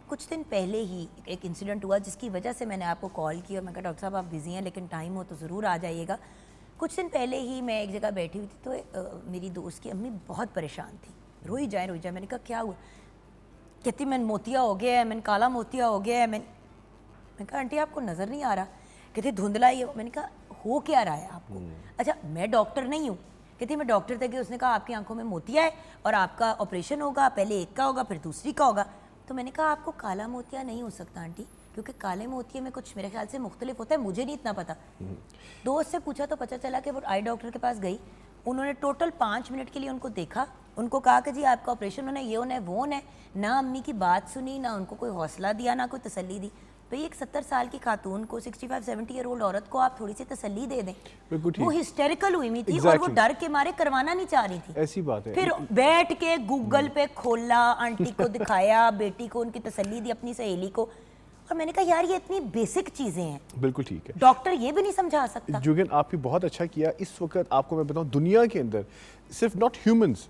कुछ दिन पहले ही एक इंसिडेंट हुआ जिसकी वजह से मैंने आपको कॉल किया और मैं कहा डॉक्टर साहब आप बिज़ी हैं लेकिन टाइम हो तो ज़रूर आ जाइएगा। कुछ दिन पहले ही मैं एक जगह बैठी हुई थी तो मेरी दोस्त की अम्मी बहुत परेशान थी, रोई जाए। मैंने कहा क्या हुआ? कहती मैंने मोतिया हो गया है, मैंने काला मोतिया हो गया है। मैंने कहा आंटी आपको नज़र नहीं आ रहा? कहती धुंधला ही है। मैंने कहा हो क्या रहा है आपको? अच्छा मैं डॉक्टर नहीं हूँ। कहती मैं डॉक्टर तक गई, उसने कहा आपकी आंखों में मोतिया है और आपका ऑपरेशन होगा, पहले एक का होगा फिर दूसरी का होगा। तो मैंने कहा आपको काला मोतिया नहीं हो सकता आंटी, क्योंकि काले मोतिये में कुछ मेरे ख्याल से मुख्तलिफ होता है, मुझे नहीं इतना पता। दोस्त से पूछा तो पता चला कि वो आई डॉक्टर के पास गई, उन्होंने टोटल 5 मिनट के लिए उनको देखा, उनको कहा कि जी आपका ऑपरेशन होना है, ये होना है, वो होना है। ना अम्मी की बात सुनी, ना उनको कोई हौसला दिया, ना कोई तसल्ली दी। भाई एक 70 साल की खातून को, 65-70 ईयर ओल्ड औरत को आप थोड़ी सी तसल्ली दे दें। वो हिस्टेरिकल हुई थी और वो डर के मारे करवाना नहीं चाह रही थी। ऐसी बात है। फिर बैठ के गूगल पे खोला, आंटी को दिखाया, बेटी को उनकी तसल्ली दी, अपनी सहेली को, और मैंने कहा यार ये इतनी बेसिक चीजें हैं। बिल्कुल ठीक है, डॉक्टर ये भी नहीं समझा सकता। जुगन आपने बहुत अच्छा किया। इस वक्त आपको मैं बताऊं दुनिया के अंदर सिर्फ नॉट ह्यूमंस,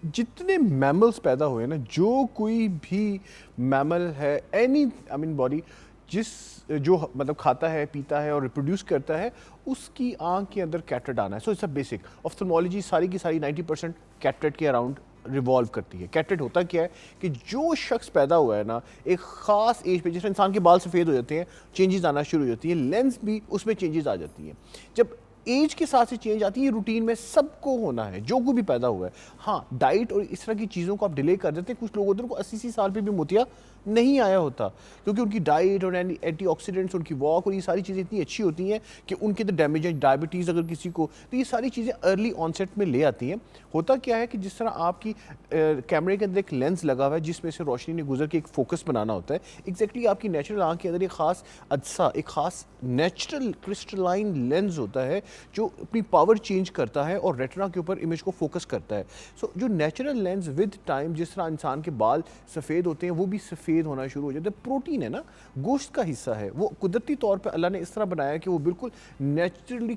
जितने मैमल्स पैदा हुए ना, जो कोई भी मैमल है एनी आई मीन बॉडी जो मतलब खाता है, पीता है और रिप्रोड्यूस करता है, उसकी आंख के अंदर कैटरेट आना है। So it's a basic ophthalmology सारी की सारी 90% कैटरेट के अराउंड रिवॉल्व करती है। कैटरेट होता क्या है कि जो शख्स पैदा हुआ है ना एक ख़ास एज पे, जैसे इंसान के बाल सफ़ेद हो जाते हैं, चेंजेस आना शुरू हो जाती है, लेंस भी उसमें चेंजेस आ जाती हैं। जब एज के साथ से चेंज आती है, रूटीन में सबको होना है, जो कोई भी पैदा हुआ है। हाँ, डाइट और इस तरह की चीज़ों को आप डिले कर देते हैं। कुछ लोग होते हैं को 80 साल पे भी मोतिया नहीं आया होता, क्योंकि उनकी डाइट और एंटीऑक्सीडेंट्स, उनकी वॉक और ये सारी चीज़ें इतनी अच्छी होती हैं कि उनके अंदर डैमेज है, डायबिटीज़ अगर किसी को, तो ये सारी चीज़ें अर्ली ऑनसेट में ले आती हैं। होता क्या है कि जिस तरह आपकी कैमरे के अंदर एक लेंस लगा हुआ है जिसमें से रोशनी ने गुजर के एक फोकस बनाना होता है, एग्जैक्टली आपकी नेचुरल आँख के अंदर एक ख़ास अज्सा, एक ख़ास नेचुरल क्रिस्टलाइन लेंस होता है जो अपनी पावर चेंज करता है और रेटिना के ऊपर इमेज को फोकस करता है। सो जो नेचुरल लेंस विद टाइम, जिस तरह इंसान के बाल सफ़ेद होते हैं वो भी सफ़ेद होना शुरू हो जाता है। प्रोटीन है ना, गोश्त का हिस्सा है, वो कुदरती तौर पे अल्लाह ने इस तरह बनाया कि वो बिल्कुल नेचुरली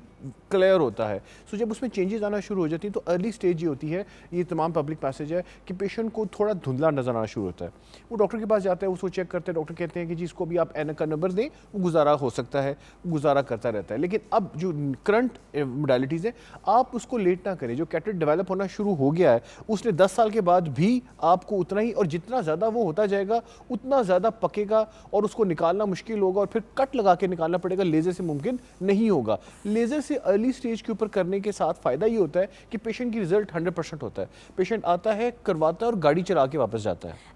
क्लियर होता है। सो जब उसमें चेंजेस आना शुरू हो जाती हैं तो अर्ली स्टेज ये होती है, ये तमाम पब्लिक मैसेज है कि पेशेंट को थोड़ा धुंधला नजर आना शुरू होता है। वो डॉक्टर के पास जाता है, उसको चेक करते हैं, डॉक्टर कहते हैं कि जी इसको भी आप ऐनक का नंबर दें, वो गुजारा हो सकता है, गुजारा करता रहता है। लेकिन अब जो करंट मोडालिटीज़ है, आप उसको लेट ना करें। जो कैटरेट डेवलप होना शुरू हो गया है उसने 10 साल के बाद भी आपको उतना ही, और जितना ज़्यादा वो होता जाएगा उतना ज़्यादा पकेगा और उसको निकालना मुश्किल होगा, और फिर कट लगा के निकालना पड़ेगा, लेज़र से मुमकिन नहीं होगा। लेज़र से अर्ली स्टेज के ऊपर करने के साथ फ़ायदा ये होता है कि पेशेंट की रिजल्ट 100% होता है। पेशेंट आता है, करवाता है और गाड़ी चला के वापस जाता है।